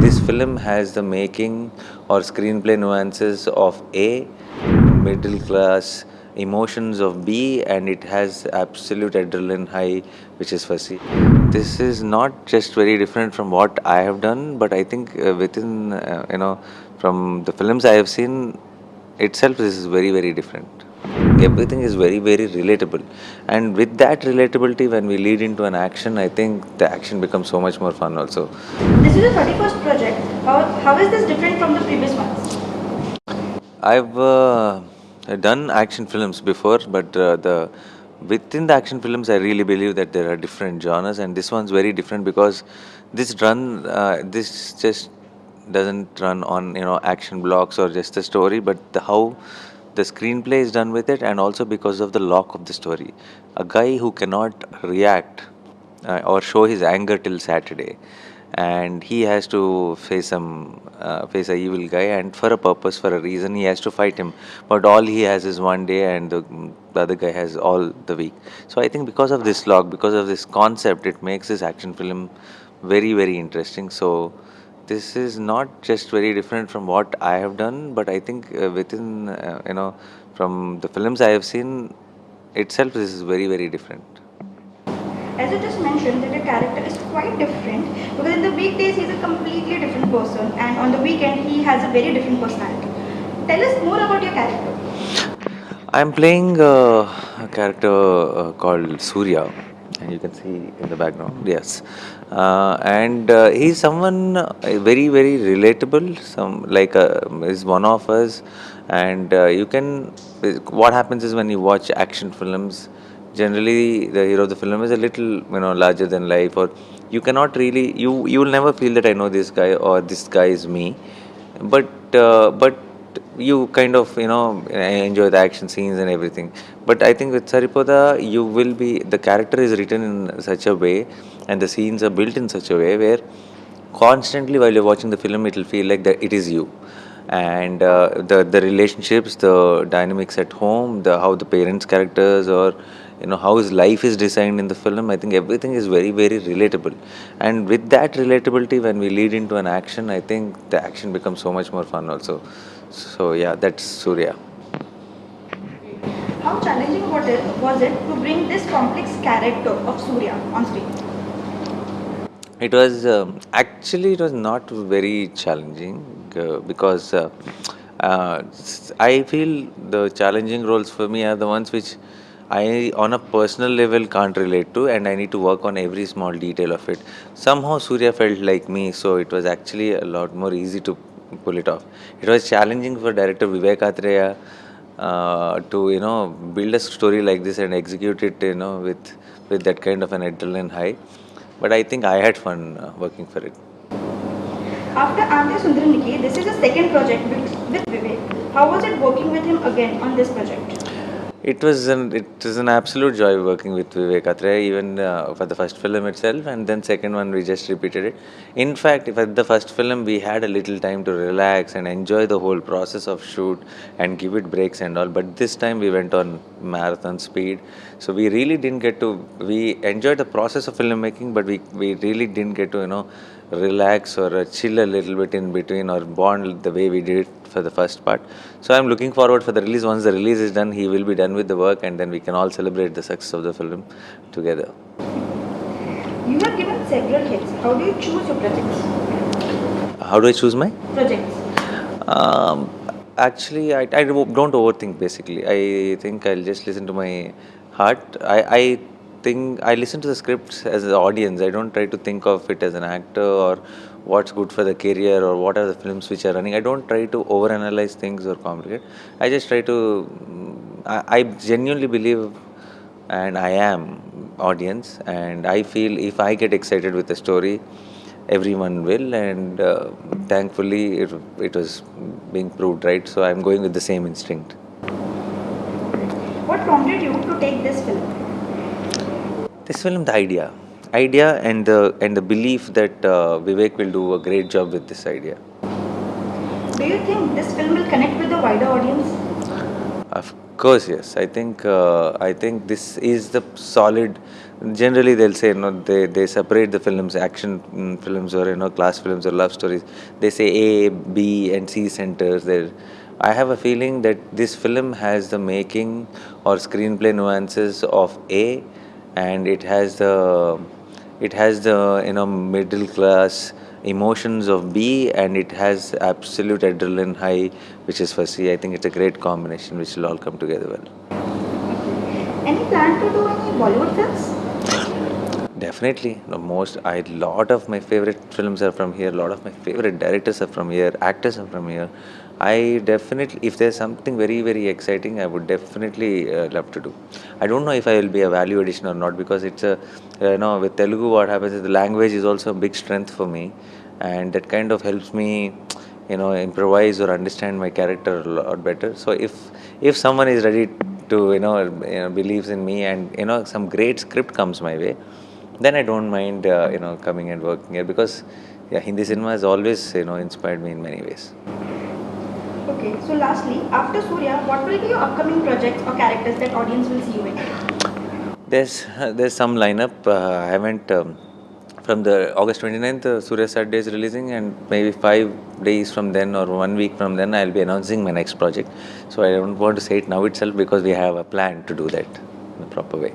This film has the making or screenplay nuances of A, middle class emotions of B, and it has absolute adrenaline high, which is for C. This is not just very different from what I have done, but I think within, from the films I have seen itself, this is very, very different. Everything is very, very relatable. And with that relatability, when we lead into an action, I think the action becomes so much more fun also. This is a 31st project. How is this different from the previous ones? I've done action films before, but the within the action films, I really believe that there are different genres, and this one's very different because this just doesn't run on action blocks or just the story, but how the screenplay is done with it, and also because of the lock of the story. A guy who cannot react or show his anger till Saturday, and he has to face a evil guy, and for a purpose, for a reason, he has to fight him. But all he has is one day, and the other guy has all the week. So I think because of this lock, because of this concept, it makes this action film very, very interesting. So this is not just very different from what I have done, but I think within from the films I have seen itself, this is very, very different. As you just mentioned, that the character is quite different because in the weekdays he's a completely different person, and on the weekend he has a very different personality. Tell us more about your character. I'm playing a character called Surya, and you can see in the background. Yes, and he's someone very, very relatable. Some like is one of us, and you can. What happens is when you watch action films, generally the hero of the film is a little larger than life, or you cannot really you will never feel that I know this guy or this guy is me, but you kind of enjoy the action scenes and everything. But I think with Saripoda, you will be the character is written in such a way, and the scenes are built in such a way where constantly while you're watching the film, it will feel like that it is you. And the relationships, the dynamics at home, the how the parents characters, or how his life is designed in the film, I think everything is very, very relatable. And with that relatability, when we lead into an action, I think the action becomes so much more fun also. So yeah, that's Surya. How challenging was it to bring this complex character of Surya on stage? It was actually it was not very challenging because I feel the challenging roles for me are the ones which I, on a personal level, can't relate to, and I need to work on every small detail of it. Somehow Surya felt like me, so it was actually a lot more easy to pull it off. It was challenging for director Vivek Athreya to build a story like this and execute it with that kind of an adrenaline high. But I think I had fun working for it. After Ante Sundaraniki, this is a second project with Vivek. How was it working with him again on this project? It was an absolute joy working with Vivek Athreya, even for the first film itself, and then second one we just repeated it. In fact, for the first film we had a little time to relax and enjoy the whole process of shoot and give it breaks and all. But this time we went on marathon speed, so we really didn't get to. We enjoyed the process of filmmaking, but we really didn't get to relax or chill a little bit in between or bond the way we did it for the first part. So I'm looking forward for the release. Once the release is done, he will be done with the work, and then we can all celebrate the success of the film together. You have given several hits. How do you choose your projects? How do I choose my? Projects. Um, Actually, I don't overthink basically. I think I'll just listen to my heart. I think I listen to the scripts as an audience. I don't try to think of it as an actor or what's good for the career or what are the films which are running. I don't try to overanalyze things or complicate. I just try to. I genuinely believe, and I am audience, and I feel if I get excited with the story, everyone will, and thankfully it was being proved right, so I'm going with the same instinct. What prompted you to take this film? This film, the idea and the belief that Vivek will do a great job with this idea. Do you think this film will connect with the wider audience? Of course, yes. I think this is the solid generally they'll say, they separate the films, action films, or class films or love stories. They say A, B, and C centers there. I have a feeling that this film has the making or screenplay nuances of A, and it has the middle class emotions of B, and it has absolute adrenaline high, which is for C. I think it's a great combination which will all come together well. Any plan to do any Bollywood films? Definitely. Lot of my favorite films are from here. A lot of my favorite directors are from here. Actors are from here. I definitely, if there's something very, very exciting, I would definitely love to do. I don't know if I will be a value addition or not, because it's with Telugu, what happens is the language is also a big strength for me, and that kind of helps me, improvise or understand my character a lot better. So if someone is ready to, believes in me, and some great script comes my way, then I don't mind, coming and working here, because yeah, Hindi cinema has always, inspired me in many ways. Okay, so lastly, after Surya, what will be your upcoming projects or characters that audience will see you in? There's some lineup. I haven't. From the August 29th, Surya Saturday is releasing, and maybe 5 days from then or 1 week from then, I'll be announcing my next project. So I don't want to say it now itself, because we have a plan to do that in a proper way.